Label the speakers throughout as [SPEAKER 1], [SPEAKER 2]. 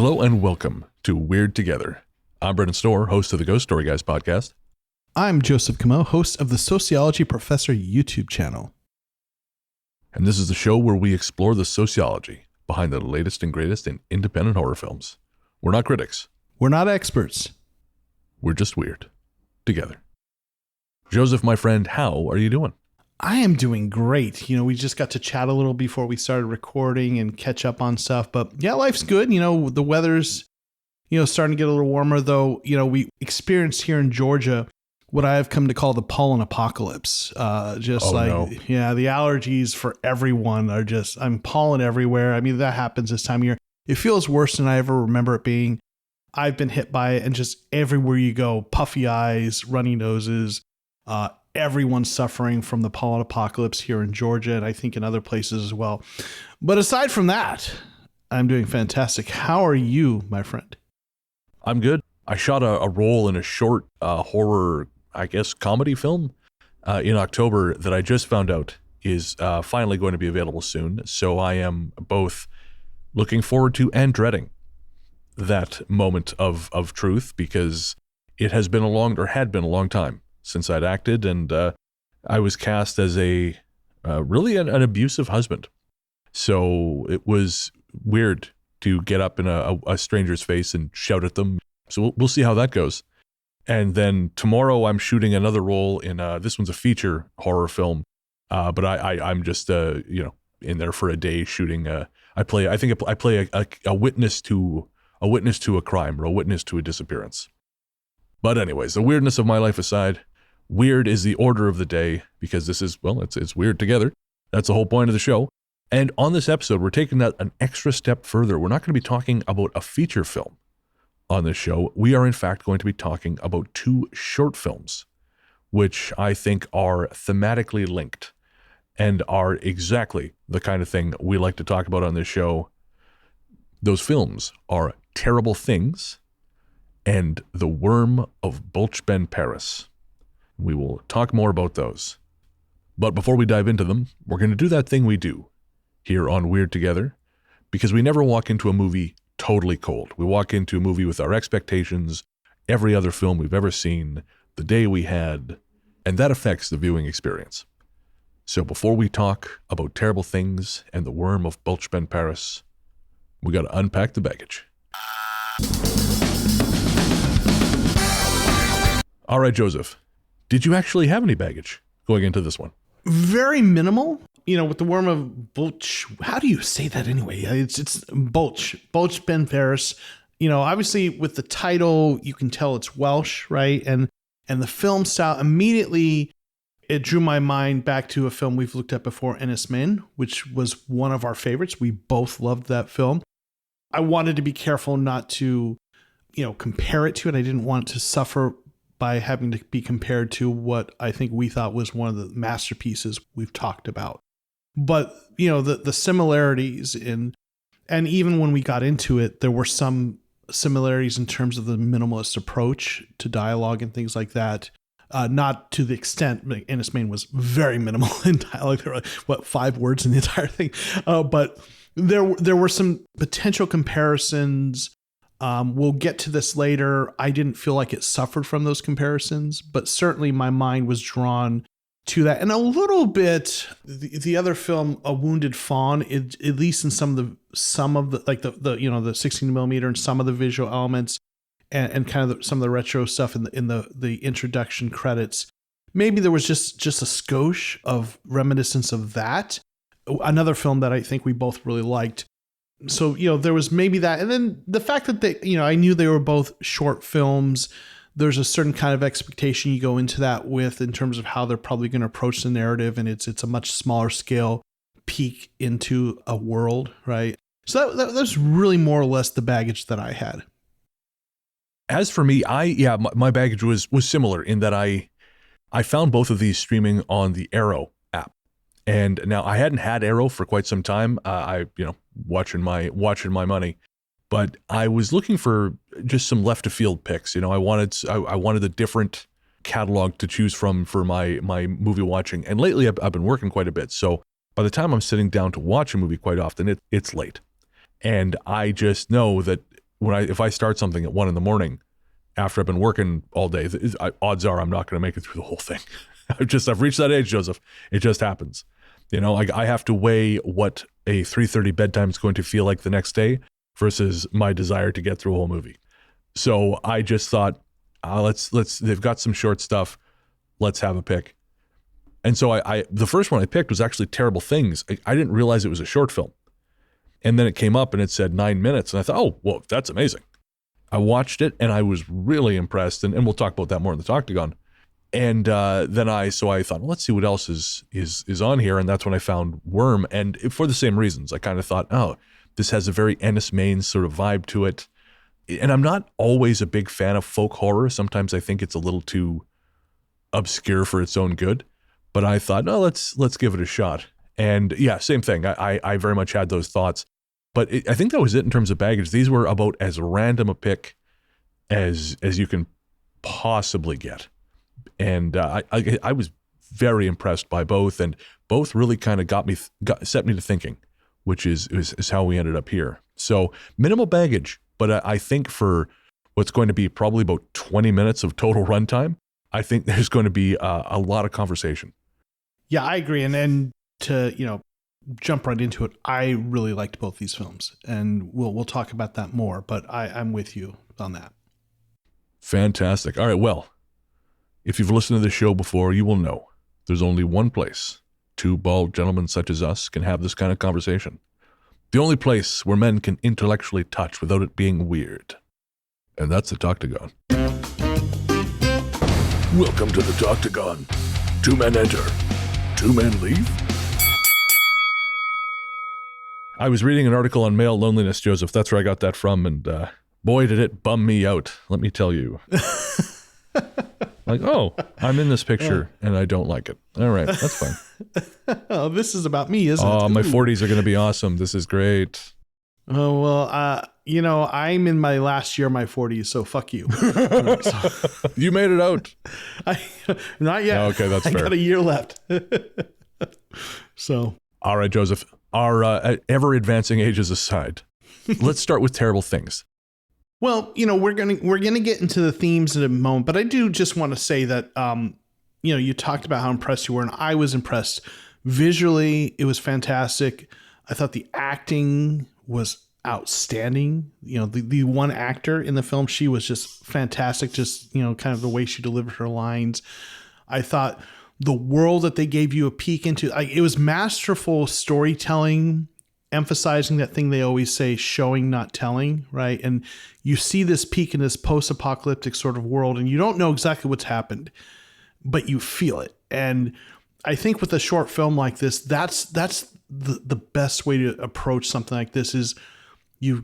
[SPEAKER 1] Hello and welcome to Weird Together. I'm Brendan Storr, host of the Ghost Story Guys podcast.
[SPEAKER 2] I'm Joseph Camo, host of the Sociology Professor YouTube channel.
[SPEAKER 1] And this is the show where we explore the sociology behind the latest and greatest in independent horror films. We're not critics.
[SPEAKER 2] We're not experts.
[SPEAKER 1] We're just weird. Together. Joseph, my friend, how are you doing?
[SPEAKER 2] I am doing great. We just got to chat a little before we started recording and catch up on stuff. But yeah, life's good. The weather's, starting to get a little warmer, though. We experienced here in Georgia what I have come to call the pollen apocalypse.
[SPEAKER 1] No.
[SPEAKER 2] The allergies for everyone are I'm pollen everywhere. I mean, that happens this time of year. It feels worse than I ever remember it being. I've been hit by it, and just everywhere you go, puffy eyes, runny noses, everyone's suffering from the pollen apocalypse here in Georgia, and I think in other places as well. But aside from that, I'm doing fantastic. How are you, my friend?
[SPEAKER 1] I'm good. I shot a role in a short horror, comedy film in October that I just found out is finally going to be available soon. So I am both looking forward to and dreading that moment of truth, because it had been a long time since I'd acted, and I was cast as an abusive husband. So it was weird to get up in a stranger's face and shout at them. So we'll see how that goes. And then tomorrow I'm shooting another role in this one's a feature horror film, but I'm just in there for a day shooting. I play a witness to a crime, or a witness to a disappearance. But anyways, the weirdness of my life aside, weird is the order of the day, because this is, it's weird together. That's the whole point of the show. And on this episode, we're taking that an extra step further. We're not going to be talking about a feature film on this show. We are in fact going to be talking about two short films, which I think are thematically linked and are exactly the kind of thing we like to talk about on this show. Those films are Terrible Things and The Wyrm of Bwlch Barras. We will talk more about those. But before we dive into them, we're going to do that thing we do here on Weird Together, because we never walk into a movie totally cold. We walk into a movie with our expectations, every other film we've ever seen, the day we had, and that affects the viewing experience. So before we talk about Terrible Things and The Wyrm of Bwlch Barras, we got to unpack the baggage. All right, Joseph, did you actually have any baggage going into this one?
[SPEAKER 2] Very minimal. With the Wyrm of Bwlch, how do you say that anyway? It's Bwlch Barras. Obviously with the title, you can tell it's Welsh, right? And the film style, immediately it drew my mind back to a film we've looked at before, Ynys Myn, which was one of our favorites. We both loved that film. I wanted to be careful not to, compare it to it. I didn't want it to suffer by having to be compared to what I think we thought was one of the masterpieces we've talked about. But, the similarities and even when we got into it, there were some similarities in terms of the minimalist approach to dialogue and things like that. Not to the extent, Ynys Myn was very minimal in dialogue. There were, 5 words in the entire thing? But there were some potential comparisons. We'll get to this later. I didn't feel like it suffered from those comparisons, but certainly my mind was drawn to that. And a little bit, the other film, A Wounded Fawn, at least in some of the like the 16 millimeter and some of the visual elements and kind of some of the retro stuff in the introduction credits, maybe there was just a skosh of reminiscence of that. Another film that I think we both really liked. So, there was maybe that. And then the fact that I knew they were both short films. There's a certain kind of expectation you go into that with in terms of how they're probably going to approach the narrative. And it's a much smaller scale peek into a world, right? So that's really more or less the baggage that I had.
[SPEAKER 1] As for me, my baggage was similar in that I found both of these streaming on the Arrow app. And now I hadn't had Arrow for quite some time. Watching my money. But I was looking for just some left of field picks. I wanted a different catalog to choose from for my movie watching. And lately I've been working quite a bit. So by the time I'm sitting down to watch a movie quite often, it's late. And I just know that if I start something at 1 a.m. after I've been working all day, odds are I'm not going to make it through the whole thing. I've reached that age, Joseph. It just happens. I have to weigh what a 3:30 bedtime is going to feel like the next day versus my desire to get through a whole movie. So I just thought, they've got some short stuff. Let's have a pick. And so the first one I picked was actually Terrible Things. I didn't realize it was a short film. And then it came up and it said 9 minutes. And I thought, oh, well, that's amazing. I watched it and I was really impressed. And we'll talk about that more in the Toctagon. And then I thought, well, let's see what else is on here. And that's when I found Wyrm. And for the same reasons, I kind of thought, oh, this has a very Ennis Main sort of vibe to it. And I'm not always a big fan of folk horror. Sometimes I think it's a little too obscure for its own good. But I thought, no, let's give it a shot. And yeah, same thing. I very much had those thoughts. But I think that was it in terms of baggage. These were about as random a pick as you can possibly get. And I was very impressed by both, and both really kind of set me to thinking, which is how we ended up here. So minimal baggage, but I think for what's going to be probably about 20 minutes of total runtime, I think there's going to be a lot of conversation.
[SPEAKER 2] Yeah, I agree. And then to, jump right into it, I really liked both these films, and we'll talk about that more, but I'm with you on that.
[SPEAKER 1] Fantastic. All right, well, if you've listened to this show before, you will know there's only one place two bald gentlemen such as us can have this kind of conversation. The only place where men can intellectually touch without it being weird. And that's the Toctagon. Welcome to the Toctagon. 2 men enter, 2 men leave. I was reading an article on male loneliness, Joseph. That's where I got that from. And boy, did it bum me out, let me tell you. Like, oh, I'm in this picture and I don't like it. All right, that's fine.
[SPEAKER 2] Oh, this is about me, isn't it?
[SPEAKER 1] Oh, my 40s are going to be awesome. This is great.
[SPEAKER 2] Oh, well, I'm in my last year of my 40s, so fuck you.
[SPEAKER 1] You made it out.
[SPEAKER 2] Not yet.
[SPEAKER 1] Okay, that's fair.
[SPEAKER 2] I got a year left. So.
[SPEAKER 1] All right, Joseph. Our ever-advancing ages aside, let's start with Terrible Things.
[SPEAKER 2] Well, we're gonna get into the themes in a moment, but I do just want to say that you talked about how impressed you were, and I was impressed. Visually, it was fantastic. I thought the acting was outstanding. The one actor in the film, she was just fantastic. Just kind of the way she delivered her lines. I thought the world that they gave you a peek into, it was masterful storytelling, emphasizing that thing they always say, showing, not telling, right? And you see this peek in this post-apocalyptic sort of world, and you don't know exactly what's happened, but you feel it. And I think with a short film like this, that's the best way to approach something like this. Is you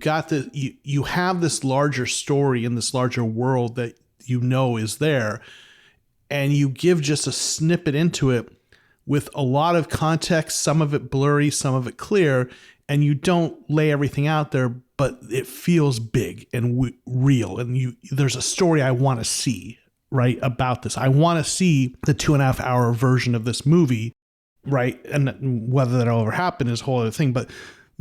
[SPEAKER 2] have this larger story in this larger world that is there, and you give just a snippet into it with a lot of context, some of it blurry, some of it clear, and you don't lay everything out there, but it feels big and real. And there's a story I want to see, right, about this. I want to see the 2.5 hour version of this movie, right? And whether that'll ever happen is a whole other thing. But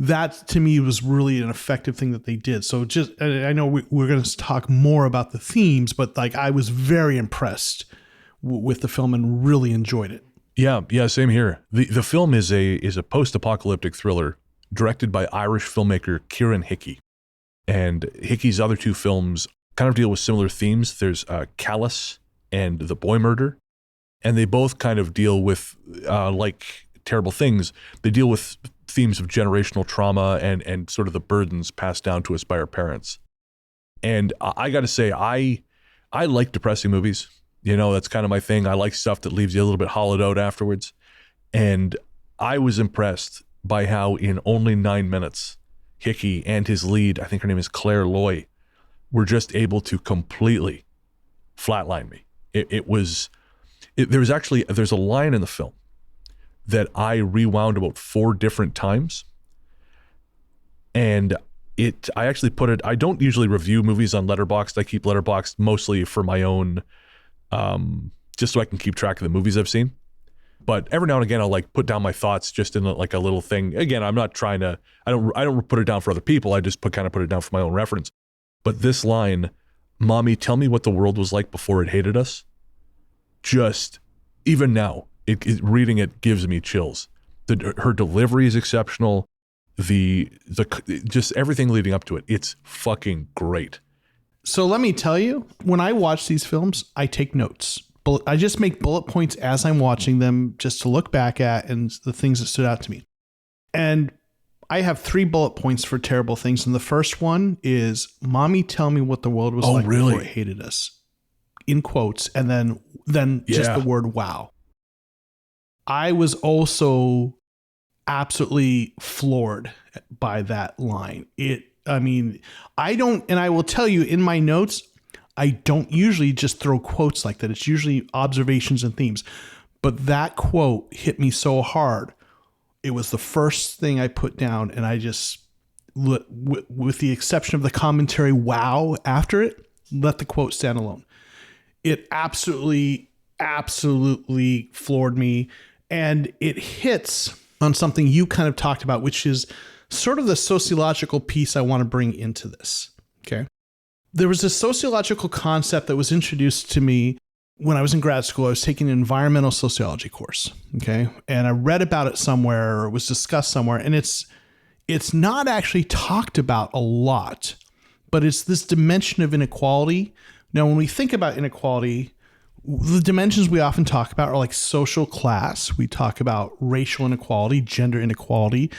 [SPEAKER 2] that, to me, was really an effective thing that they did. So I know we're going to talk more about the themes, but I was very impressed with the film and really enjoyed it.
[SPEAKER 1] Yeah, same here. The film is a post-apocalyptic thriller directed by Irish filmmaker Ciarán Hickey. And Hickey's other 2 films kind of deal with similar themes. There's Callous and The Boy Murder. And they both kind of deal with, like Terrible Things, they deal with themes of generational trauma and sort of the burdens passed down to us by our parents. And I got to say, I like depressing movies. That's kind of my thing. I like stuff that leaves you a little bit hollowed out afterwards. And I was impressed by how in only 9 minutes, Hickey and his lead, I think her name is Claire Loy, were just able to completely flatline me. There's a line in the film that I rewound about 4 different times. And I actually put it, I don't usually review movies on Letterboxd. I keep Letterboxd mostly for my own, just so I can keep track of the movies I've seen. But every now and again, I'll put down my thoughts just in a little thing. Again, I'm not trying to, I don't put it down for other people. I just put it down for my own reference. But this line, "Mommy, tell me what the world was like before it hated us," just, even now, reading it gives me chills. Her delivery is exceptional. The just everything leading up to it, it's fucking great.
[SPEAKER 2] So let me tell you, when I watch these films, I take notes. I just make bullet points as I'm watching them just to look back at and the things that stood out to me. And I have 3 bullet points for terrible things. And the first one is, "Mommy, tell me what the world was like before it hated us," in quotes. And then just the word "wow." I was also absolutely floored by that line. I will tell you, in my notes, I don't usually just throw quotes like that. It's usually observations and themes. But that quote hit me so hard. It was the first thing I put down, and I just, with the exception of the commentary "wow" after it, let the quote stand alone. It absolutely floored me. And it hits on something you kind of talked about, which is sort of the sociological piece I want to bring into this. Okay. There was a sociological concept that was introduced to me when I was in grad school. I was taking an environmental sociology course. Okay. And I read about it somewhere, or it was discussed somewhere. And it's not actually talked about a lot, but it's this dimension of inequality. Now, when we think about inequality, the dimensions we often talk about are like social class. We talk about racial inequality, gender inequality,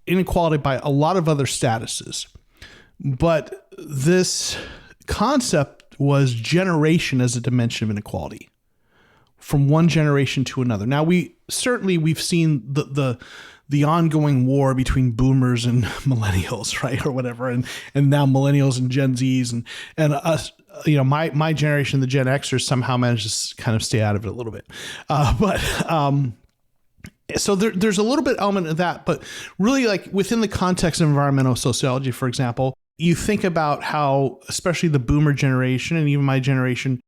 [SPEAKER 2] inequality by a lot of other statuses. But this concept was generation as a dimension of inequality from one generation to another. Now, we've seen the ongoing war between boomers and millennials, right? Or whatever. And now millennials and Gen Zs and us. My generation, the Gen Xers, somehow managed to kind of stay out of it a little bit. So there's a little bit element of that, but really, like, within the context of environmental sociology, for example, you think about how, especially the boomer generation and even my generation,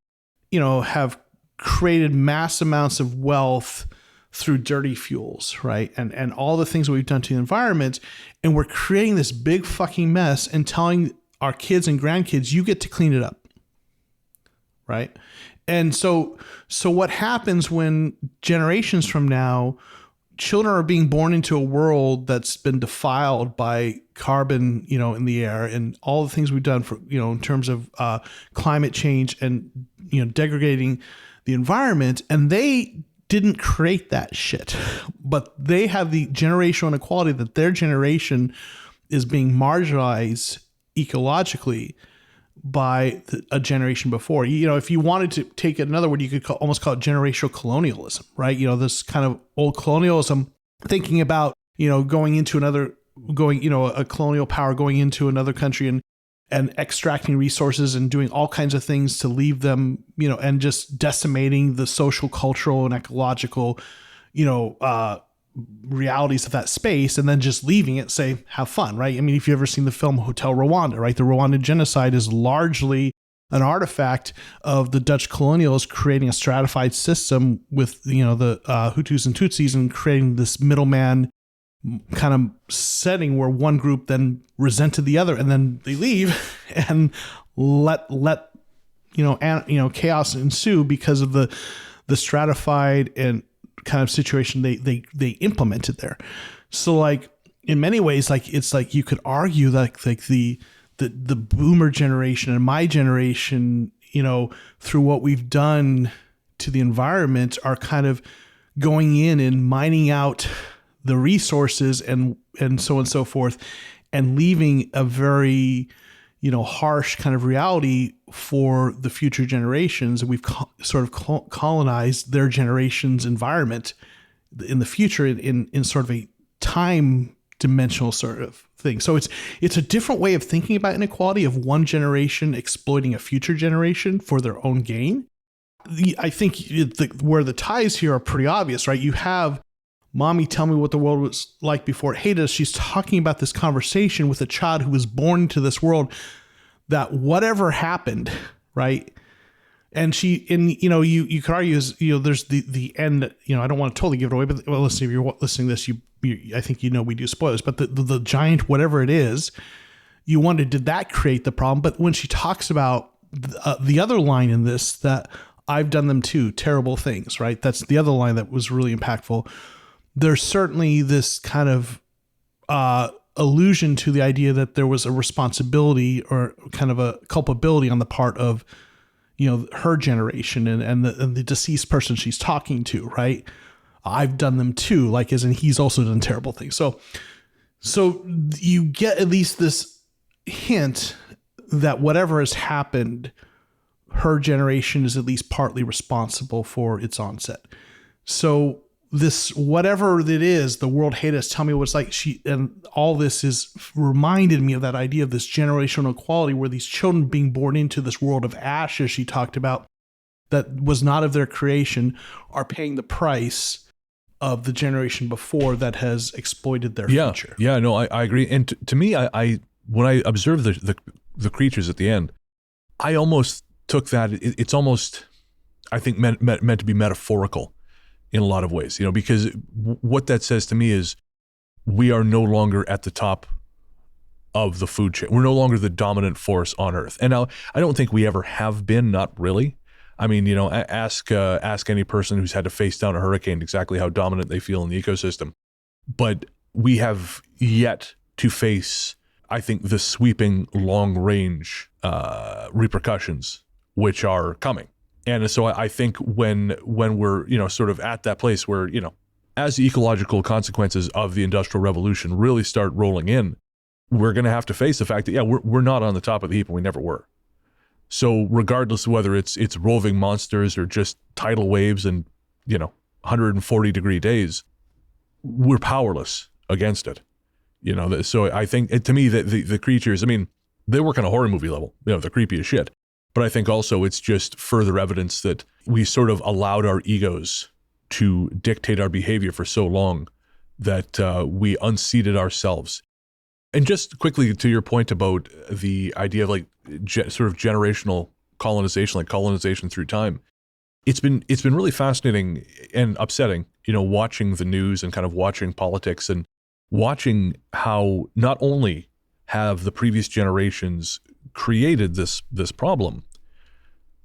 [SPEAKER 2] have created mass amounts of wealth through dirty fuels, right? And all the things that we've done to the environment. And we're creating this big fucking mess and telling our kids and grandkids, you get to clean it up. Right. And so what happens when generations from now, children are being born into a world that's been defiled by carbon, in the air and all the things we've done for, in terms of climate change and, degrading the environment. And they didn't create that shit, but they have the generational inequality that their generation is being marginalized ecologically by a generation before. If you wanted to take it another word, you could almost call it generational colonialism, right? This kind of old colonialism, thinking about, a colonial power going into another country and extracting resources and doing all kinds of things to leave them, and just decimating the social, cultural, and ecological, realities of that space, and then just leaving it, say, have fun, right? I mean, if you've ever seen the film Hotel Rwanda, right? The Rwandan genocide is largely an artifact of the Dutch colonials creating a stratified system with, the Hutus and Tutsis, and creating this middleman kind of setting where one group then resented the other, and then they leave and let chaos ensue because of the stratified and kind of situation they implemented there. So, like, in many ways, like, it's like you could argue that like the boomer generation and my generation, through what we've done to the environment, are kind of going in and mining out the resources and so on and so forth, and leaving a very, harsh kind of reality for the future generations. And we've sort of colonized their generation's environment in the future in sort of a time dimensional sort of thing. So it's a different way of thinking about inequality, of one generation exploiting a future generation for their own gain. I think where the ties here are pretty obvious, right? You have Mommy, tell me what the world was like before it hated us. She's talking about this conversation with a child who was born into this world, that whatever happened, right? And you could argue is, there's the end, I don't want to totally give it away, but listen, if you're listening to this, I think we do spoilers, but the giant, whatever it is, you wonder, did that create the problem? But when she talks about the other line in this, that I've done them too, terrible things, right? That's the other line that was really impactful. There's certainly this kind of allusion to the idea that there was a responsibility or kind of a culpability on the part of, her generation and the deceased person she's talking to, right? I've done them too, like as in he's also done terrible things. So you get at least this hint that whatever has happened, her generation is at least partly responsible for its onset. So this, whatever it is, the world hate us, tell me what it's like. And all this is reminded me of that idea of this generational equality, where these children being born into this world of ashes she talked about, that was not of their creation, are paying the price of the generation before that has exploited their future.
[SPEAKER 1] Yeah, no, I agree. And to me, I when I observed the creatures at the end, I almost took that, it's almost, I think, meant to be metaphorical in a lot of ways, because what that says to me is we are no longer at the top of the food chain. We're no longer the dominant force on Earth. And now, I don't think we ever have been, not really. I mean, ask any person who's had to face down a hurricane exactly how dominant they feel in the ecosystem. But we have yet to face, I think, the sweeping long-range repercussions which are coming. And so I think when we're, sort of at that place where, as the ecological consequences of the Industrial Revolution really start rolling in, we're going to have to face the fact that, we're not on the top of the heap, and we never were. So regardless of whether it's roving monsters or just tidal waves and, 140-degree days, we're powerless against it. So I think, to me, that the creatures, I mean, they work on a horror movie level. They're creepy as shit. But I think also it's just further evidence that we sort of allowed our egos to dictate our behavior for so long that we unseated ourselves. And just quickly to your point about the idea of sort of generational colonization, like colonization through time, it's been really fascinating and upsetting, watching the news and kind of watching politics and watching how not only have the previous generations created this problem,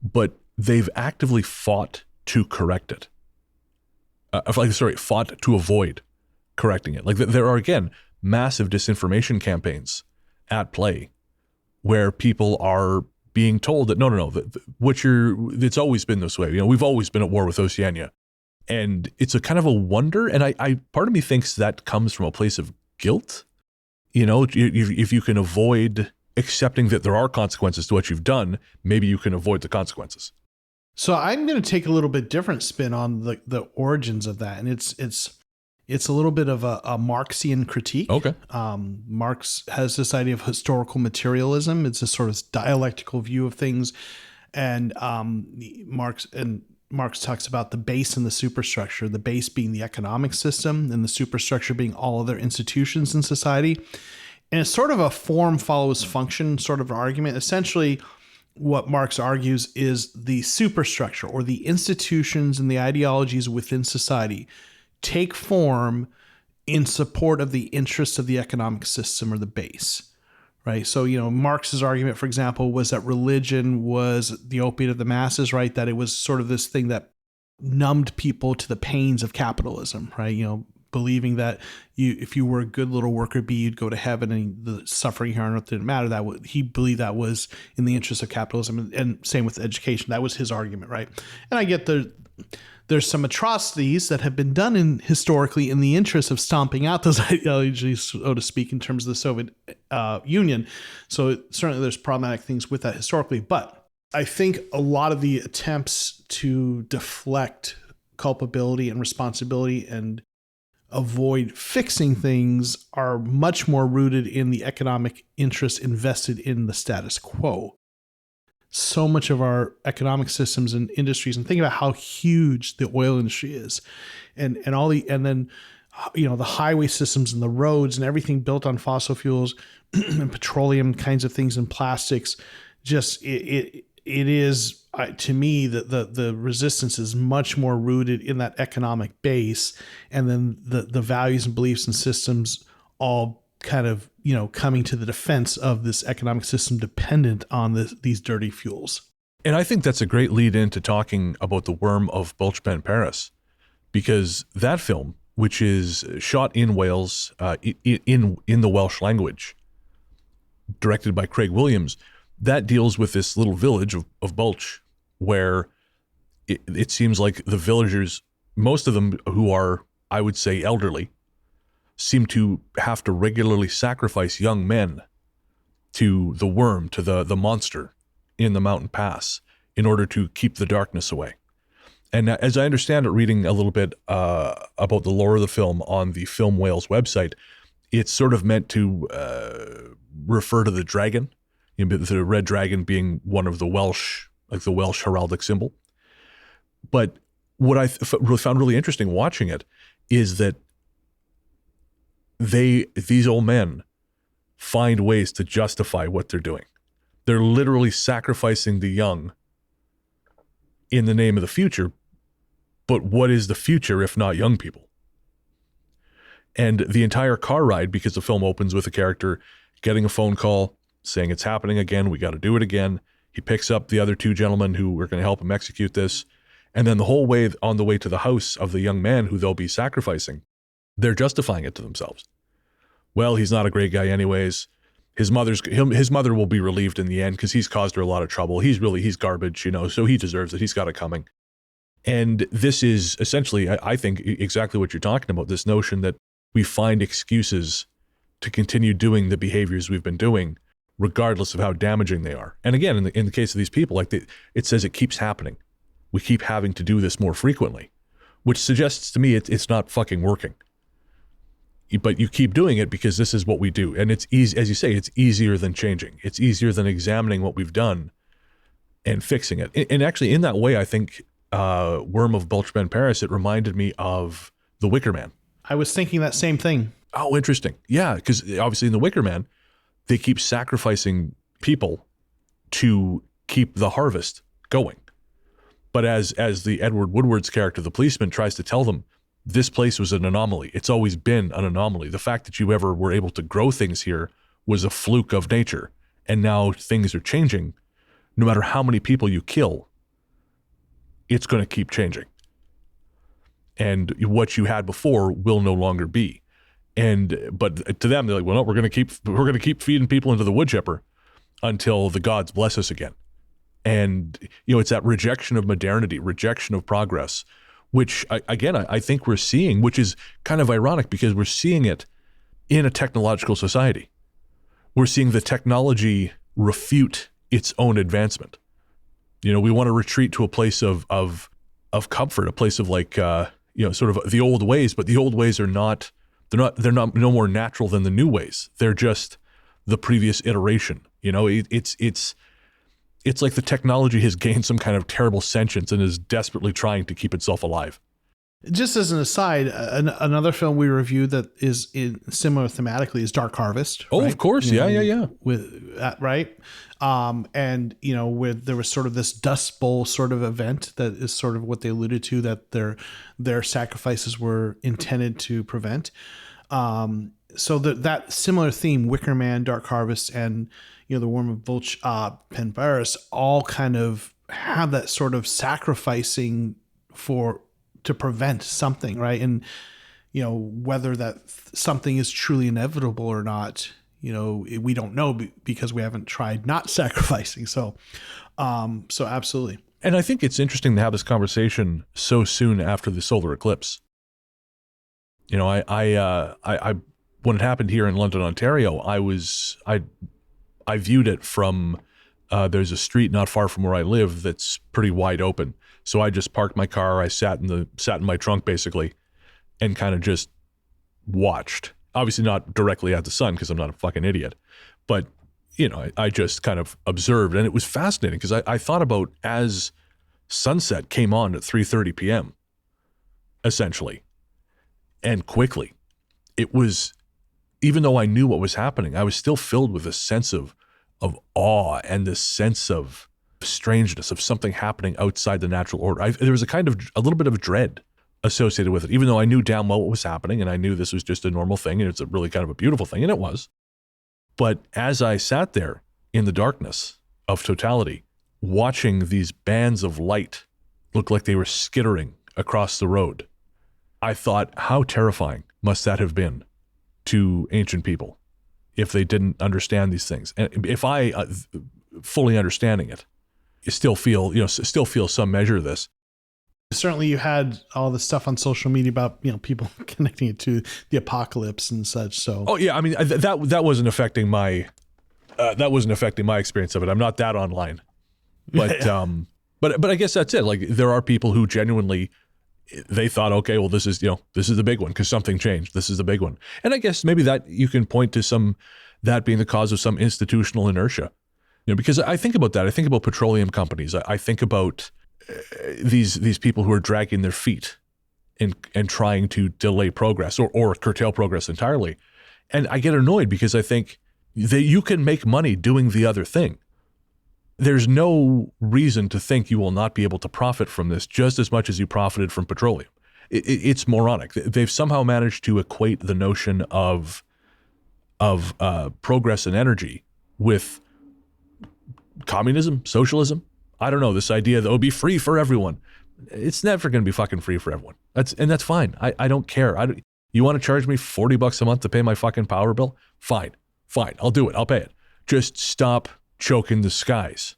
[SPEAKER 1] but they've actively fought to correct it. Fought to avoid correcting it. Like there are, again, massive disinformation campaigns at play where people are being told that no, it's always been this way. We've always been at war with Oceania. And it's a kind of a wonder. And I part of me thinks that comes from a place of guilt. If you can avoid accepting that there are consequences to what you've done, maybe you can avoid the consequences.
[SPEAKER 2] So I'm going to take a little bit different spin on the origins of that. And it's a little bit of a Marxian critique.
[SPEAKER 1] Okay.
[SPEAKER 2] Marx has this idea of historical materialism. It's a sort of dialectical view of things. And Marx talks about the base and the superstructure, the base being the economic system and the superstructure being all other institutions in society. And it's sort of a form follows function sort of argument. Essentially, what Marx argues is the superstructure or the institutions and the ideologies within society take form in support of the interests of the economic system or the base, right? So, Marx's argument, for example, was that religion was the opiate of the masses, right? That it was sort of this thing that numbed people to the pains of capitalism, right? Believing that if you were a good little worker bee, you'd go to heaven, and the suffering here on earth didn't matter. He believed that was in the interest of capitalism, and same with education. That was his argument, right? And I get there's some atrocities that have been done historically in the interest of stomping out those ideologies, so to speak, in terms of the Soviet Union. So certainly there's problematic things with that historically. But I think a lot of the attempts to deflect culpability and responsibility and avoid fixing things are much more rooted in the economic interest invested in the status quo. So much of our economic systems and industries, and think about how huge the oil industry is, and then the highway systems and the roads and everything built on fossil fuels and petroleum kinds of things and plastics. Just it is, to me, the resistance is much more rooted in that economic base, and then the values and beliefs and systems all kind of, coming to the defense of this economic system dependent on these dirty fuels.
[SPEAKER 1] And I think that's a great lead into talking about the Wyrm of Bwlch Ben Barras, because that film, which is shot in Wales, in the Welsh language, directed by Craig Williams, that deals with this little village of Bwlch, where it seems like the villagers, most of them who are, I would say, elderly, seem to have to regularly sacrifice young men to the worm, to the monster in the mountain pass, in order to keep the darkness away. And as I understand it, reading a little bit about the lore of the film on the Film Wales website, it's sort of meant to refer to the dragon, the red dragon being one of the Welsh, like the Welsh heraldic symbol. But what I found really interesting watching it is that these old men find ways to justify what they're doing. They're literally sacrificing the young in the name of the future. But what is the future if not young people? And the entire car ride, because the film opens with a character getting a phone call saying it's happening again, we got to do it again. He picks up the other two gentlemen who are going to help him execute this. And then the whole way on the way to the house of the young man who they'll be sacrificing, they're justifying it to themselves. Well, he's not a great guy anyways. His mother will be relieved in the end because he's caused her a lot of trouble. He's garbage, so he deserves it. He's got it coming. And this is essentially, I think, exactly what you're talking about, this notion that we find excuses to continue doing the behaviors we've been doing, regardless of how damaging they are. And again, in the case of these people, it says it keeps happening. We keep having to do this more frequently, which suggests to me it's not fucking working. But you keep doing it because this is what we do. And it's easy, as you say, it's easier than changing. It's easier than examining what we've done and fixing it. And actually, in that way, I think Wyrm of Bwlch Ben Barras, it reminded me of The Wicker Man.
[SPEAKER 2] I was thinking that same thing.
[SPEAKER 1] Oh, interesting. Yeah, because obviously in The Wicker Man, they keep sacrificing people to keep the harvest going. But as the Edward Woodward's character, the policeman, tries to tell them, this place was an anomaly. It's always been an anomaly. The fact that you ever were able to grow things here was a fluke of nature. And now things are changing. No matter how many people you kill, it's going to keep changing. And what you had before will no longer be. But to them, they're like, well, no, we're going to keep feeding people into the wood chipper until the gods bless us again. And, it's that rejection of modernity, rejection of progress, which, I think we're seeing, which is kind of ironic because we're seeing it in a technological society. We're seeing the technology refute its own advancement. We want to retreat to a place of comfort, a place of sort of the old ways, but the old ways are not, they're not no more natural than the new ways. They're just the previous iteration. It's like the technology has gained some kind of terrible sentience and is desperately trying to keep itself alive.
[SPEAKER 2] Just as an aside, another film we reviewed that is similar thematically is Dark Harvest.
[SPEAKER 1] Oh,
[SPEAKER 2] right?
[SPEAKER 1] Of course. Yeah.
[SPEAKER 2] With right. And where there was sort of this Dust Bowl sort of event that is sort of what they alluded to, that their sacrifices were intended to prevent. So that similar theme, Wicker Man, Dark Harvest, and the Wyrm of Bwlch, Ben Barras, all kind of have that sort of sacrificing to prevent something, right? And whether that something is truly inevitable or not, we don't know because we haven't tried not sacrificing. So absolutely.
[SPEAKER 1] And I think it's interesting to have this conversation so soon after the solar eclipse. I when it happened here in London, Ontario, I viewed it from, there's a street not far from where I live that's pretty wide open. So I just parked my car. I sat in my trunk basically and kind of just watched. Obviously not directly at the sun because I'm not a fucking idiot, but I just kind of observed, and it was fascinating because I thought about as sunset came on at 3:30 p.m. essentially, and quickly, it was, even though I knew what was happening, I was still filled with a sense of awe and this sense of strangeness of something happening outside the natural order. There was a little bit of dread associated with it, even though I knew damn well what was happening and I knew this was just a normal thing and it's a really kind of a beautiful thing, and it was. But as I sat there in the darkness of totality, watching these bands of light look like they were skittering across the road, I thought, how terrifying must that have been to ancient people if they didn't understand these things? And if I, fully understanding it, you still feel some measure of this.
[SPEAKER 2] Certainly you had all the stuff on social media about, people connecting it to the apocalypse and such. So,
[SPEAKER 1] oh yeah, I mean, that wasn't affecting my experience of it. I'm not that online, but but I guess that's it. Like, there are people who genuinely, they thought, okay, well, this is the big one because something changed. This is the big one. And I guess maybe that you can point to that being the cause of some institutional inertia, because I think about that. I think about petroleum companies. I think about these people who are dragging their feet and trying to delay progress or curtail progress entirely. And I get annoyed because I think that you can make money doing the other thing. There's no reason to think you will not be able to profit from this just as much as you profited from petroleum. It's moronic. They've somehow managed to equate the notion of progress and energy with communism, socialism. I don't know, this idea that it would be free for everyone. It's never going to be fucking free for everyone. That's fine. I don't care. You want to charge me $40 a month to pay my fucking power bill? Fine. I'll do it. I'll pay it. Just stop choking the skies.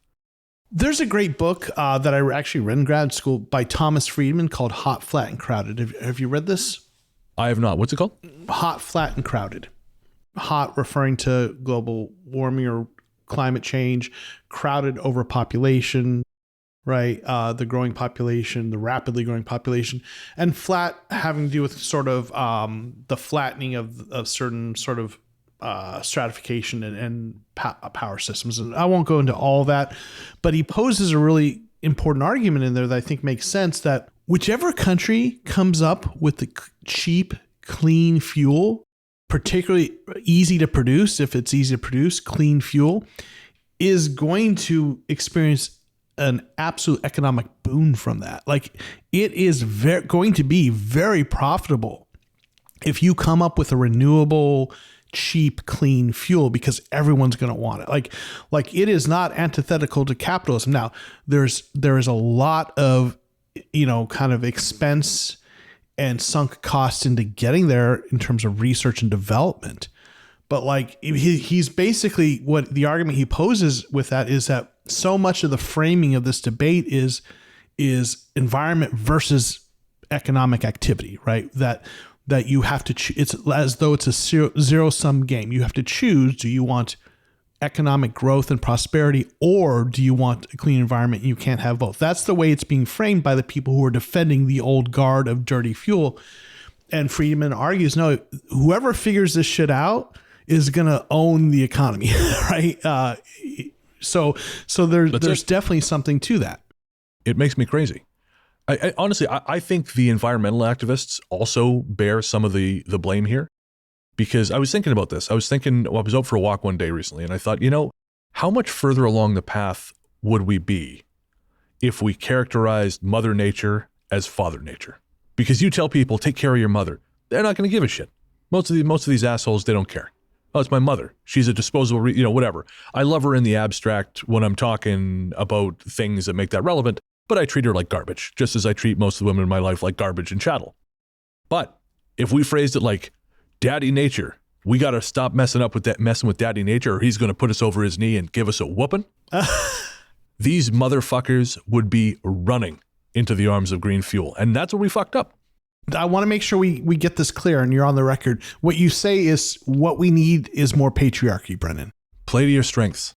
[SPEAKER 2] There's a great book that I actually read in grad school by Thomas Friedman called Hot, Flat, and Crowded. Have you read this?
[SPEAKER 1] I have not. What's it called?
[SPEAKER 2] Hot, Flat, and Crowded. Hot referring to global warming or climate change, crowded overpopulation, right? The growing population, the rapidly growing population, and flat having to do with sort of the flattening of certain sort of stratification and power systems. And I won't go into all that, but he poses a really important argument in there that I think makes sense, that whichever country comes up with the cheap, clean fuel, particularly easy to produce, if it's easy to produce clean fuel, is going to experience an absolute economic boon from that. Like, it is going to be very profitable if you come up with a renewable, cheap, clean fuel, because everyone's going to want it. Like it is not antithetical to capitalism. Now, there is a lot of, kind of expense and sunk costs into getting there in terms of research and development. But like, he's basically, what the argument he poses with that is that so much of the framing of this debate is environment versus economic activity, right? That you have to, it's as though it's a zero sum game. You have to choose, do you want economic growth and prosperity, or do you want a clean environment? You can't have both. That's the way it's being framed by the people who are defending the old guard of dirty fuel. And Friedman argues, no, whoever figures this shit out is going to own the economy, right? So there's definitely something to that.
[SPEAKER 1] It makes me crazy. I honestly, I think the environmental activists also bear some of the blame here, because I was thinking about this. I was out for a walk one day recently, and I thought, how much further along the path would we be if we characterized Mother Nature as Father Nature? Because you tell people, take care of your mother, they're not going to give a shit. Most of these assholes, they don't care. Oh, it's my mother. She's a disposable, whatever. I love her in the abstract when I'm talking about things that make that relevant, but I treat her like garbage, just as I treat most of the women in my life like garbage and chattel. But if we phrased it like, Daddy Nature, we got to stop messing with Daddy Nature, or he's going to put us over his knee and give us a whooping. These motherfuckers would be running into the arms of green fuel. And that's where we fucked up.
[SPEAKER 2] I want to make sure we get this clear and you're on the record. What you say is what we need is more patriarchy, Brennan.
[SPEAKER 1] Play to your strengths.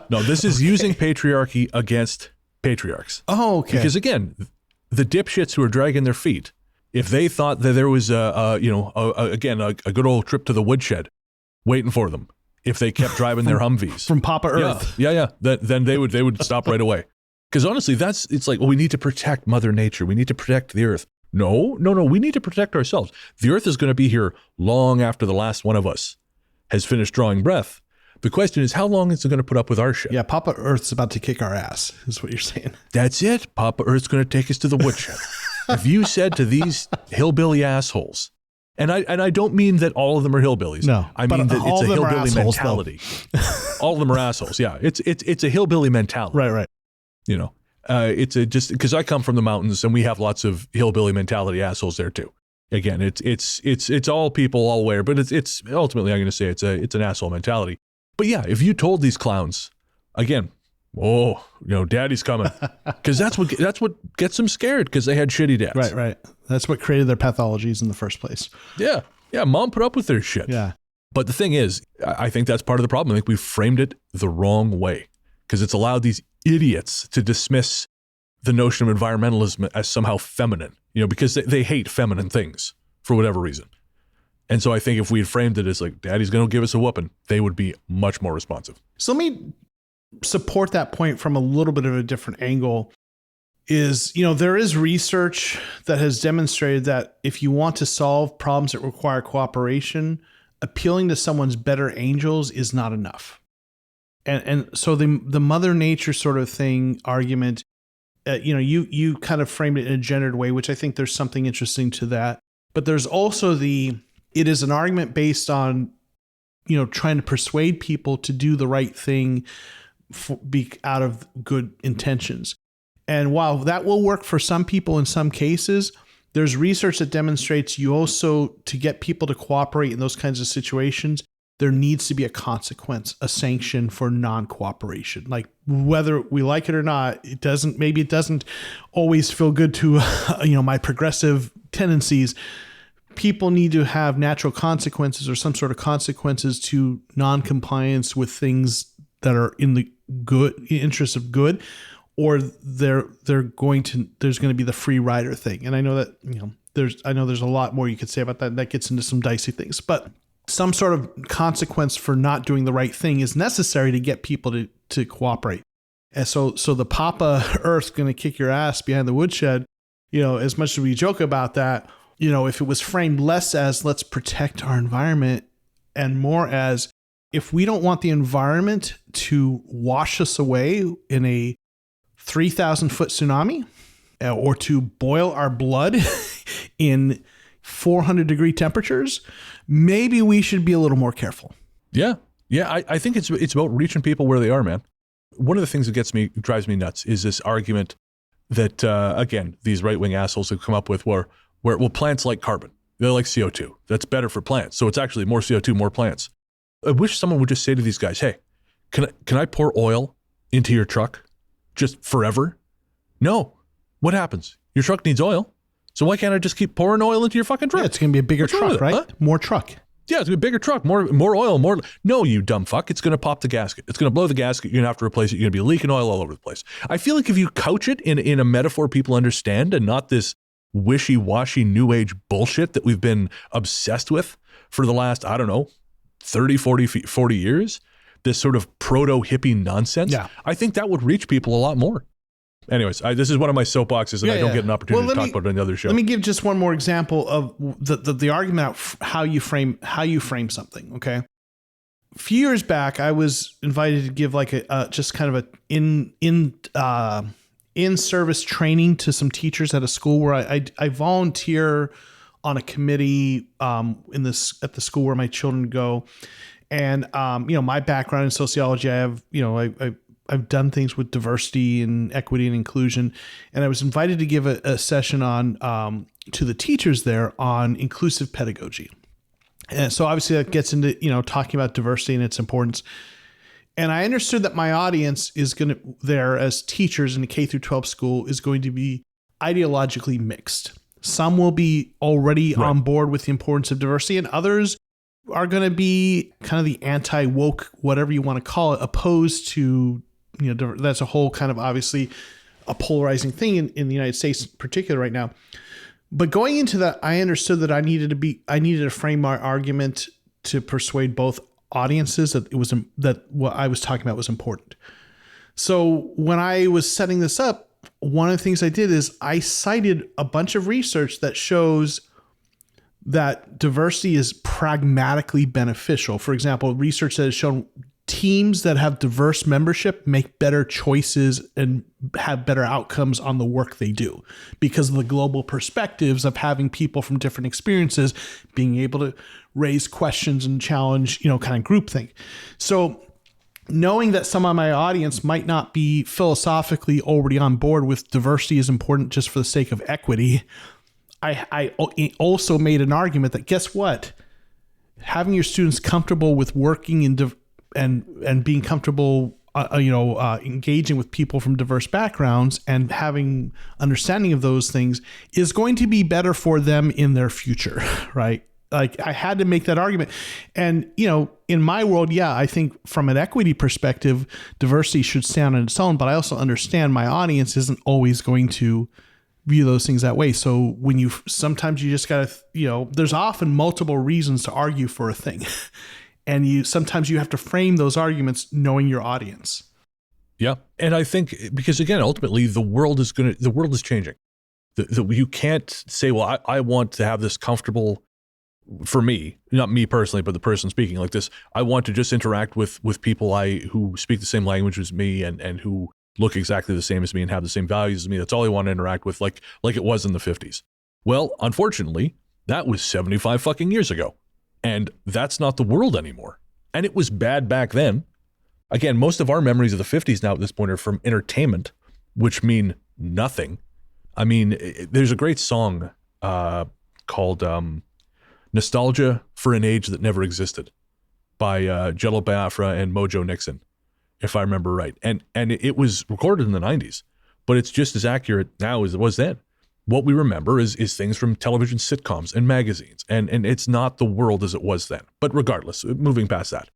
[SPEAKER 1] No, this is using patriarchy against patriarchs.
[SPEAKER 2] Oh, okay.
[SPEAKER 1] Because again, the dipshits who are dragging their feet, if they thought that there was a good old trip to the woodshed waiting for them, if they kept driving their Humvees
[SPEAKER 2] from Papa Earth,
[SPEAKER 1] then they would stop right away. Because honestly, it's like, well, we need to protect Mother Nature. We need to protect the Earth. No. We need to protect ourselves. The Earth is going to be here long after the last one of us has finished drawing breath. The question is, how long is it going to put up with our shit?
[SPEAKER 2] Yeah, Papa Earth's about to kick our ass, is what you're saying.
[SPEAKER 1] That's it. Papa Earth's going to take us to the woodshed. If you said to these hillbilly assholes, and I don't mean that all of them are hillbillies.
[SPEAKER 2] No,
[SPEAKER 1] I mean that it's a hillbilly
[SPEAKER 2] assholes,
[SPEAKER 1] mentality. All of them are assholes. Yeah, it's a hillbilly mentality.
[SPEAKER 2] Right.
[SPEAKER 1] You know, it's just because I come from the mountains and we have lots of hillbilly mentality assholes there too. Again, it's all people all where, but it's ultimately I'm going to say it's an asshole mentality. But yeah, if you told these clowns, again, daddy's coming, because that's what gets them scared, because they had shitty dads.
[SPEAKER 2] Right. That's what created their pathologies in the first place.
[SPEAKER 1] Yeah, mom put up with their shit.
[SPEAKER 2] Yeah.
[SPEAKER 1] But the thing is, I think that's part of the problem. I think we framed it the wrong way, because it's allowed these idiots to dismiss the notion of environmentalism as somehow feminine, because they hate feminine things for whatever reason. And so I think if we had framed it as like, daddy's going to give us a whooping, they would be much more responsive.
[SPEAKER 2] So let me support that point from a little bit of a different angle. Is, there is research that has demonstrated that if you want to solve problems that require cooperation, appealing to someone's better angels is not enough. And so the mother nature sort of thing argument, you kind of framed it in a gendered way, which I think there's something interesting to that. But there's also it is an argument based on, trying to persuade people to do the right thing out of good intentions. And while that will work for some people in some cases, there's research that demonstrates you also, to get people to cooperate in those kinds of situations, there needs to be a consequence, a sanction for non-cooperation. Like, whether we like it or not, it doesn't always feel good to, my progressive tendencies. People need to have natural consequences or some sort of consequences to non-compliance with things that are in the interest of good, or there's going to be the free rider thing. And I know that, there's a lot more you could say about that. And that gets into some dicey things, but some sort of consequence for not doing the right thing is necessary to get people to cooperate. And so the Papa Earth's going to kick your ass behind the woodshed, as much as we joke about that, if it was framed less as let's protect our environment and more as, if we don't want the environment to wash us away in a 3,000 foot tsunami, or to boil our blood in 400 degree temperatures, maybe we should be a little more careful.
[SPEAKER 1] Yeah. I think it's about reaching people where they are, man. One of the things that drives me nuts is this argument that, again, these right-wing assholes have come up with where plants like carbon. They like CO2. That's better for plants. So it's actually more CO2, more plants. I wish someone would just say to these guys, hey, can I pour oil into your truck just forever? No. What happens? Your truck needs oil. So why can't I just keep pouring oil into your fucking truck?
[SPEAKER 2] Yeah, it's going to be a bigger truck, right? Huh? More truck.
[SPEAKER 1] Yeah, it's going to be a bigger truck, more oil, more. No, you dumb fuck. It's going to pop the gasket. It's going to blow the gasket. You're going to have to replace it. You're going to be leaking oil all over the place. I feel like if you couch it in a metaphor people understand, and not this wishy-washy new age bullshit that we've been obsessed with for the last, 30, 40 years, this sort of proto-hippie nonsense, yeah. I think that would reach people a lot more. Anyways, this is one of my soapboxes, and I don't get an opportunity to talk about it on another show.
[SPEAKER 2] Let me give just one more example of the argument of how you frame something. Okay, a few years back, I was invited to give like just kind of a in-service training to some teachers at a school where I volunteer on a committee at the school where my children go, and my background in sociology, I have I've done things with diversity and equity and inclusion, and I was invited to give a session on to the teachers there on inclusive pedagogy. And so obviously that gets into, talking about diversity and its importance. And I understood that my audience is there as teachers in a K through 12 school is going to be ideologically mixed. Some will be already on board with the importance of diversity, and others are going to be kind of the anti-woke, whatever you want to call it, opposed to, that's a whole kind of obviously a polarizing thing in the United States in particular right now. But going into that, I understood that I needed to frame my argument to persuade both audiences that what I was talking about was important. So when I was setting this up, one of the things I did is I cited a bunch of research that shows that diversity is pragmatically beneficial. For example, research that has shown teams that have diverse membership make better choices and have better outcomes on the work they do because of the global perspectives of having people from different experiences being able to raise questions and challenge, kind of groupthink. So knowing that some of my audience might not be philosophically already on board with diversity is important just for the sake of equity, I also made an argument that guess what? Having your students comfortable with working and being comfortable, engaging with people from diverse backgrounds and having understanding of those things is going to be better for them in their future, right? Like I had to make that argument. And, in my world, I think from an equity perspective, diversity should stand on its own, but I also understand my audience isn't always going to view those things that way. So sometimes you just gotta, there's often multiple reasons to argue for a thing. And sometimes you have to frame those arguments knowing your audience.
[SPEAKER 1] Yeah. And I think because again, ultimately the world is changing. You can't say, well, I want to have this comfortable for me, not me personally, but the person speaking like this. I want to just interact with people who speak the same language as me and who look exactly the same as me and have the same values as me. That's all I want to interact with, like it was in the 50s. Well, unfortunately, that was 75 fucking years ago. And that's not the world anymore. And it was bad back then. Again, most of our memories of the 50s now at this point are from entertainment, which mean nothing. I mean, there's a great song called Nostalgia for an Age That Never Existed by Jello Biafra and Mojo Nixon, if I remember right. And it was recorded in the 90s, but it's just as accurate now as it was then. What we remember is things from television sitcoms and magazines, and it's not the world as it was then. But regardless, moving past that,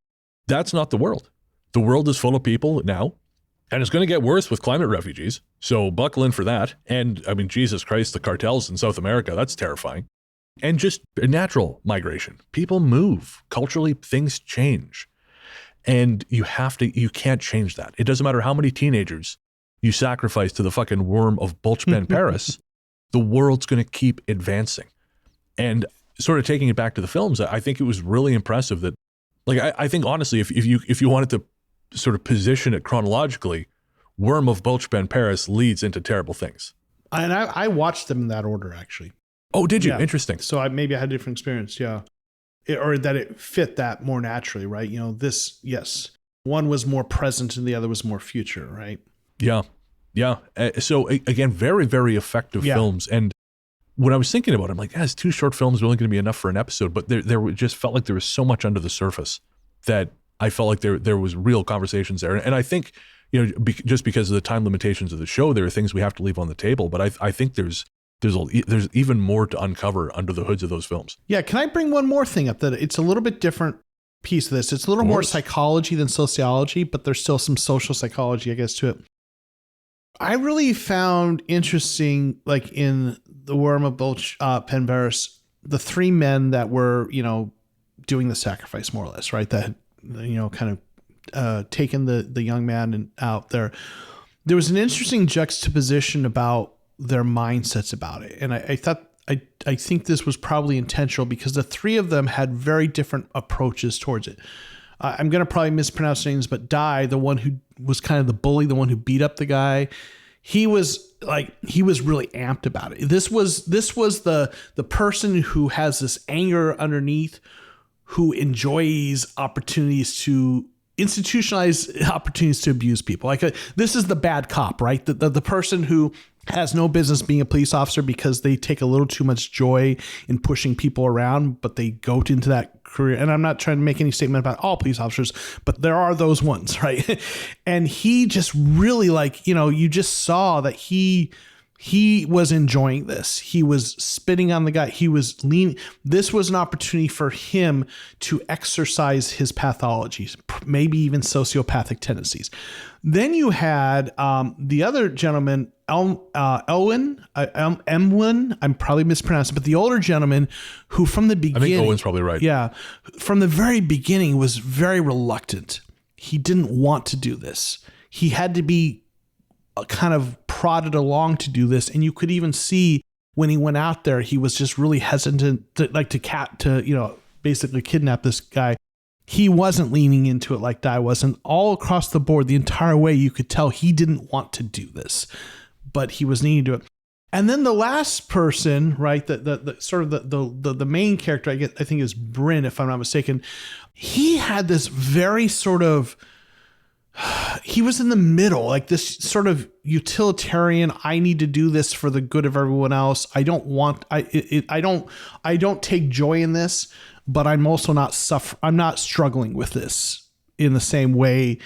[SPEAKER 1] that's not the world. The world is full of people now, and it's going to get worse with climate refugees, so buckle in for that. And I mean, Jesus Christ, the cartels in South America, that's terrifying. And just natural migration. People move. Culturally, things change. And you can't change that. It doesn't matter how many teenagers you sacrifice to the fucking Wyrm of Bwlch Barras. The world's going to keep advancing. And sort of taking it back to the films, I think it was really impressive that, like, I think honestly, if you wanted to sort of position it chronologically, Wyrm of Bwlch Barras leads into terrible things.
[SPEAKER 2] And I watched them in that order, actually.
[SPEAKER 1] Oh, did you?
[SPEAKER 2] Yeah.
[SPEAKER 1] Interesting.
[SPEAKER 2] So maybe I had a different experience, yeah. Or that it fit that more naturally, right? Yes. One was more present and the other was more future, right?
[SPEAKER 1] Yeah. Yeah. So again, very, very effective films. And when I was thinking about it, I'm like, it's 2 short films are only going to be enough for an episode. But there just felt like there was so much under the surface that I felt like there was real conversations there. And I think, just because of the time limitations of the show, there are things we have to leave on the table. But I think there's even more to uncover under the hoods of those films. Yeah.
[SPEAKER 2] Can I bring one more thing up? That it's a little bit different piece of this. It's a little more psychology than sociology, but there's still some social psychology, I guess, to it. I really found interesting, like in the Wyrm of Bwlch Barras, the 3 men that were, doing the sacrifice more or less, right? That had, kind of taken the young man out there. There was an interesting juxtaposition about their mindsets about it. And I thought, I think this was probably intentional because the 3 of them had very different approaches towards it. I'm going to probably mispronounce names, but Dai, the one who was kind of the bully, the one who beat up the guy, he was really amped about it. This was the person who has this anger underneath, who enjoys opportunities to institutionalize opportunities to abuse people. This is the bad cop, right? The person who has no business being a police officer because they take a little too much joy in pushing people around, but they go into that career. And I'm not trying to make any statement about all police officers, but there are those ones, right? And he just really you just saw that he was enjoying this. He was spitting on the guy. He was leaning. This was an opportunity for him to exercise his pathologies, maybe even sociopathic tendencies. Then you had the other gentleman, Emwyn. I'm probably mispronouncing, but the older gentleman who from the beginning,
[SPEAKER 1] I think Owen's probably right.
[SPEAKER 2] Yeah, from the very beginning was very reluctant. He didn't want to do this. He had to be kind of prodded along to do this, and you could even see when he went out there, he was just really hesitant to basically kidnap this guy. he wasn't leaning into it like Di was. And all across the board, the entire way, you could tell he didn't want to do this, but he was needing to do it. And then the last person, right, the sort of the main character, I think is Bryn, if I'm not mistaken. He had this very sort of, he was in the middle, like this sort of utilitarian, I need to do this for the good of everyone else. I don't take joy in this, but I'm also I'm not struggling with this in the same way,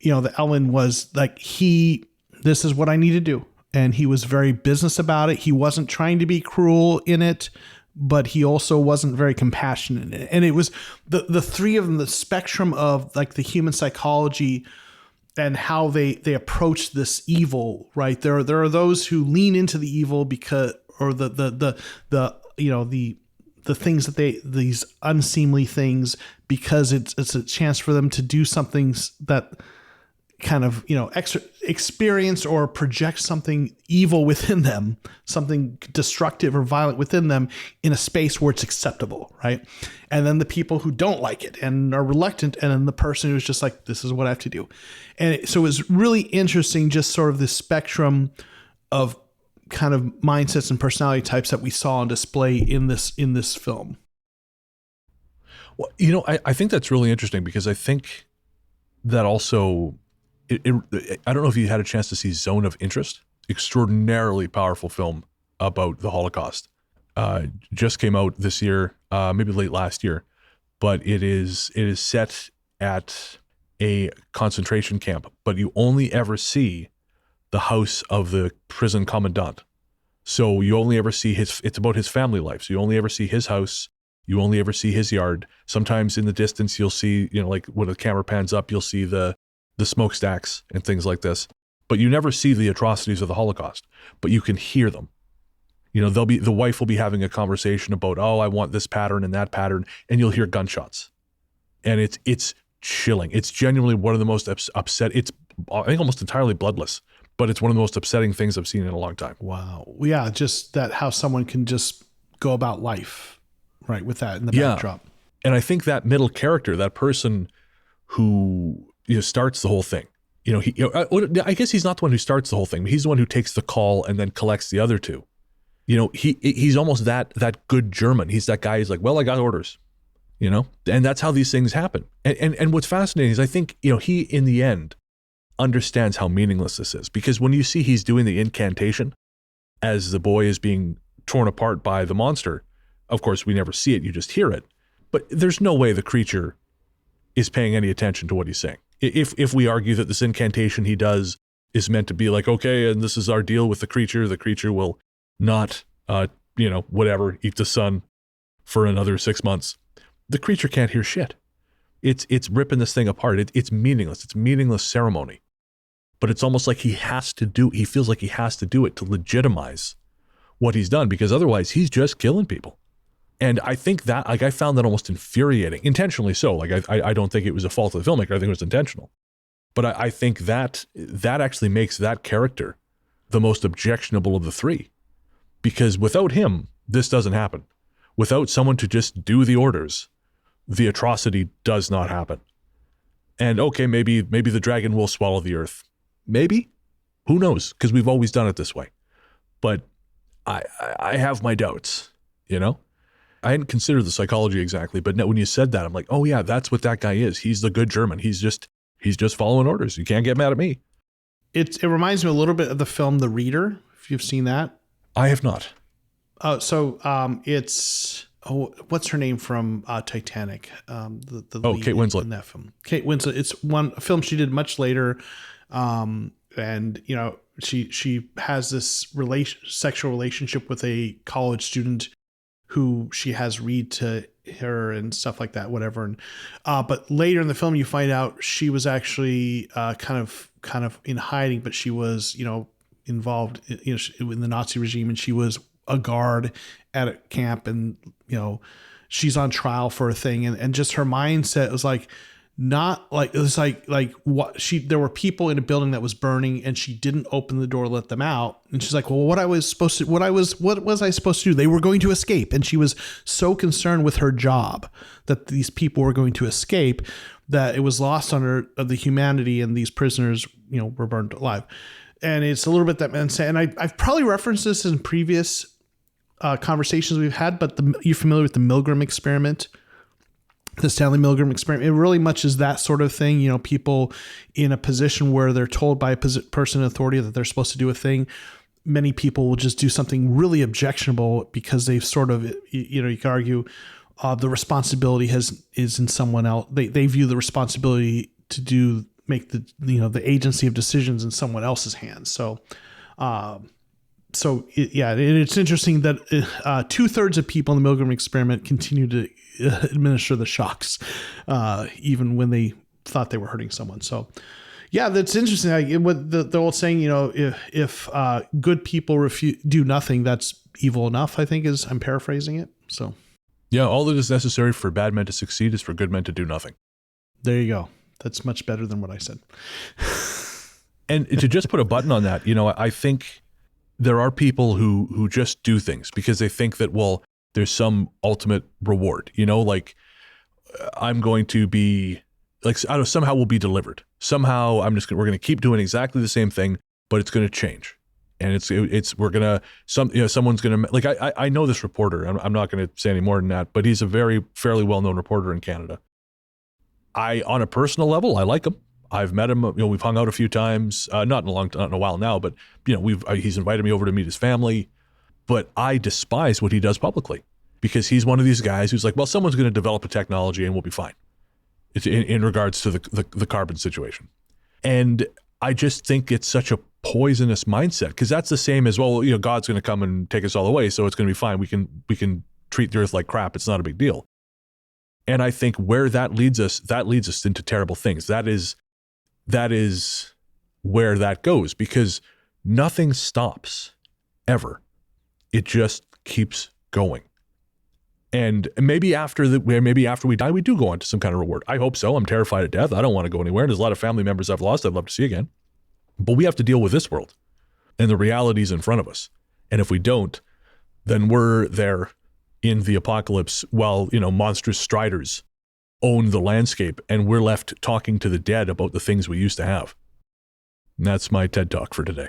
[SPEAKER 2] the Ellen was like, this is what I need to do. And he was very business about it. He wasn't trying to be cruel in it, but he also wasn't very compassionate in it. And it was the three of them, the spectrum of like the human psychology and how they approach this evil, right? There are those who lean into the evil because, or the things that these unseemly things, because it's a chance for them to do something that kind of, experience or project something evil within them, something destructive or violent within them in a space where it's acceptable, right? And then the people who don't like it and are reluctant, and then the person who's just like, this is what I have to do. And so it was really interesting, just sort of this spectrum of kind of mindsets and personality types that we saw on display in this film.
[SPEAKER 1] Well, I think that's really interesting, because I think that also, I don't know if you had a chance to see Zone of Interest. Extraordinarily powerful film about the Holocaust. Just came out this year, maybe late last year, but it is set at a concentration camp, but you only ever see the house of the prison commandant. So you only ever see it's about his family life. So you only ever see his house. You only ever see his yard. Sometimes in the distance, you'll see, like when the camera pans up, you'll see the smokestacks and things like this, but you never see the atrocities of the Holocaust, but you can hear them. The wife will be having a conversation about, oh, I want this pattern and that pattern, and you'll hear gunshots, and it's chilling. It's genuinely one of the most upset. It's, I think, almost entirely bloodless, but it's one of the most upsetting things I've seen in a long time.
[SPEAKER 2] Wow. Yeah. Just that, how someone can just go about life, right, with that in the backdrop.
[SPEAKER 1] And I think that middle character, that person who starts the whole thing. I guess he's not the one who starts the whole thing, but he's the one who takes the call and then collects the other two. He's almost that good German. He's that guy. He's like, well, I got orders, and that's how these things happen. And what's fascinating is I think, he in the end understands how meaningless this is, because when you see he's doing the incantation as the boy is being torn apart by the monster, of course, we never see it. You just hear it, but there's no way the creature is paying any attention to what he's saying. If we argue that this incantation he does is meant to be like, okay, and this is our deal with the creature will not, whatever, eat the sun for another 6 months. The creature can't hear shit. It's ripping this thing apart. It's meaningless. It's meaningless ceremony. But it's almost like he feels like he has to do it to legitimize what he's done, because otherwise he's just killing people. And I think that, I found that almost infuriating, intentionally so. I don't think it was a fault of the filmmaker. I think it was intentional. But I think that actually makes that character the most objectionable of the three. Because without him, this doesn't happen. Without someone to just do the orders, the atrocity does not happen. And okay, maybe the dragon will swallow the earth. Maybe. Who knows? Because we've always done it this way. But I have my doubts, I hadn't considered the psychology exactly, but when you said that, I'm like, oh yeah, that's what that guy is. He's the good German. He's just following orders. You can't get mad at me.
[SPEAKER 2] It reminds me a little bit of the film The Reader, if you've seen that.
[SPEAKER 1] I have not.
[SPEAKER 2] It's what's her name from Titanic? The lead
[SPEAKER 1] Kate Winslet
[SPEAKER 2] in that film. Kate Winslet. It's a film she did much later, and she has this sexual relationship with a college student who she has read to her and stuff like that, whatever. And but later in the film, you find out she was actually kind of in hiding, but she was involved in the Nazi regime, and she was a guard at a camp, and she's on trial for a thing, and just her mindset was like, not like, it was like what there were people in a building that was burning and she didn't open the door, let them out. And she's like, well, what was I supposed to do? They were going to escape. And she was so concerned with her job that these people were going to escape that it was lost on her of the humanity, and these prisoners, were burned alive. And it's a little bit that mindset. And I've probably referenced this in previous conversations we've had, but you're familiar with the Milgram experiment? The Stanley Milgram experiment. It really much is that sort of thing. People in a position where they're told by a person in authority that they're supposed to do a thing. Many people will just do something really objectionable because they've sort of, you can argue the responsibility is in someone else. They view the responsibility to make the agency of decisions in someone else's hands. So, it's interesting that 2/3 of people in the Milgram experiment continue to administer the shocks, even when they thought they were hurting someone. So, yeah, that's interesting. What the old saying, if good people do nothing, that's evil enough, I think I'm paraphrasing it. So,
[SPEAKER 1] yeah, all that is necessary for bad men to succeed is for good men to do nothing.
[SPEAKER 2] There you go. That's much better than what I said.
[SPEAKER 1] And to just put a button on that, I think there are people who just do things because they think that, well, there's some ultimate reward, like I'm going to be like, I don't know, somehow we'll be delivered. Somehow we're going to keep doing exactly the same thing, but it's going to change. And someone's going to, like, I know this reporter, I'm not going to say any more than that, but he's a fairly well-known reporter in Canada. On a personal level, I like him. I've met him, we've hung out a few times, not in a while now, but he's invited me over to meet his family. But I despise what he does publicly because he's one of these guys who's like, well, someone's going to develop a technology and we'll be fine. It's in regards to the carbon situation. And I just think it's such a poisonous mindset because that's the same as, well, God's going to come and take us all away, so it's going to be fine. We can treat the earth like crap. It's not a big deal. And I think where that leads us into terrible things. That is where that goes because nothing stops ever. It just keeps going. And maybe after we die, we do go on to some kind of reward. I hope so. I'm terrified of death. I don't want to go anywhere. There's a lot of family members I've lost I'd love to see again. But we have to deal with this world and the realities in front of us. And if we don't, then we're there in the apocalypse while, monstrous striders own the landscape and we're left talking to the dead about the things we used to have. And that's my TED Talk for today.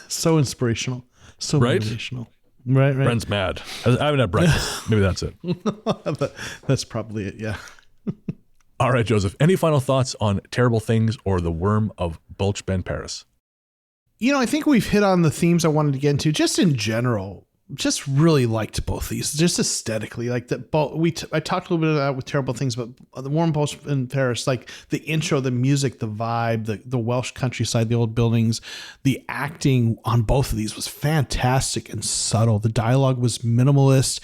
[SPEAKER 2] So inspirational. So
[SPEAKER 1] right?
[SPEAKER 2] motivational. Right.
[SPEAKER 1] Brent's mad. I haven't had breakfast. Maybe that's it.
[SPEAKER 2] That's probably it, yeah.
[SPEAKER 1] All right, Joseph. Any final thoughts on Terrible Things or The Wyrm of Bwlch, Ben Barras?
[SPEAKER 2] I think we've hit on the themes I wanted to get into just in general. Just really liked both these, just aesthetically. Like that, I talked a little bit about that with Terrible Things, but the Wyrm of Bwlch and Barras, like the intro, the music, the vibe, the Welsh countryside, the old buildings, the acting on both of these was fantastic and subtle. The dialogue was minimalist.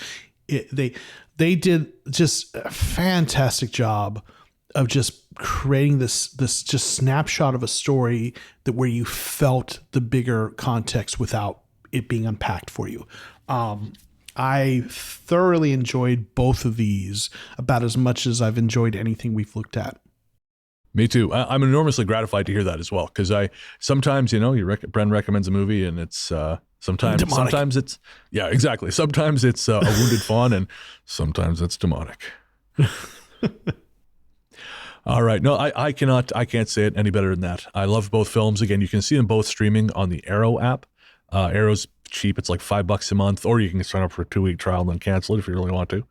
[SPEAKER 2] They did just a fantastic job of just creating this just snapshot of a story where you felt the bigger context without it being unpacked for you. I thoroughly enjoyed both of these about as much as I've enjoyed anything we've looked at.
[SPEAKER 1] Me too. I'm enormously gratified to hear that as well. Cause sometimes, Bren recommends a movie and it's, sometimes it's, yeah, exactly. Sometimes it's a wounded fawn and sometimes it's demonic. All right. No, I can't say it any better than that. I love both films. Again, you can see them both streaming on the Arrow app. Arrow's cheap. It's like $5 a month, or you can sign up for a 2-week trial and then cancel it if you really want to.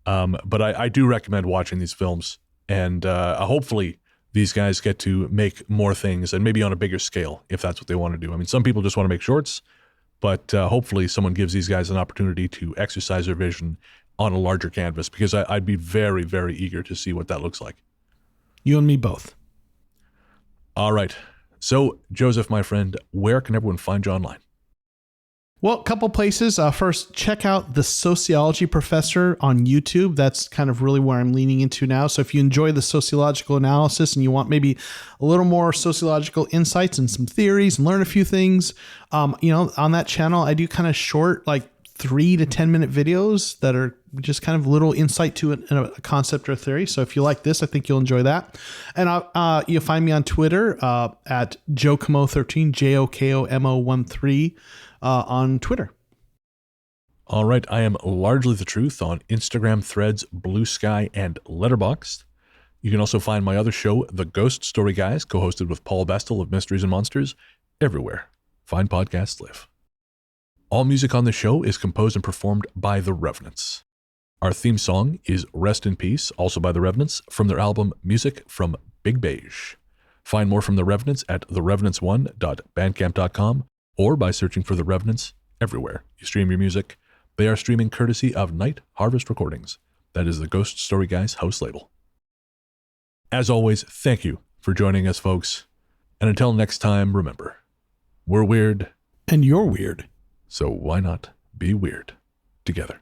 [SPEAKER 1] But I do recommend watching these films, and hopefully these guys get to make more things and maybe on a bigger scale if that's what they want to do. I mean, some people just want to make shorts, but hopefully someone gives these guys an opportunity to exercise their vision on a larger canvas, because I'd be very, very eager to see what that looks like.
[SPEAKER 2] You and me both.
[SPEAKER 1] All right. So, Joseph, my friend, where can everyone find you online?
[SPEAKER 2] Well, a couple places. First, check out The Sociology Professor on YouTube. That's kind of really where I'm leaning into now. So if you enjoy the sociological analysis and you want maybe a little more sociological insights and some theories and learn a few things, on that channel, I do kind of short, like 3 to 10 minute videos that are just kind of little insight to a concept or theory. So if you like this, I think you'll enjoy that. And you'll find me on Twitter at JoKomo13, JoKomo13 on Twitter.
[SPEAKER 1] All right, I am Largely the Truth on Instagram, Threads, Blue Sky, and Letterboxd. You can also find my other show, The Ghost Story Guys, co-hosted with Paul Bestel of Mysteries and Monsters, everywhere fine podcasts live. All music on the show is composed and performed by The Revenants. Our theme song is Rest in Peace, also by The Revenants, from their album Music from Big Beige. Find more from The Revenants at therevenants1.bandcamp.com or by searching for The Revenants everywhere you stream your music. They are streaming courtesy of Night Harvest Recordings. That is the Ghost Story Guys house label. As always, thank you for joining us, folks. And until next time, remember, we're weird.
[SPEAKER 2] And you're weird.
[SPEAKER 1] So why not be weird together?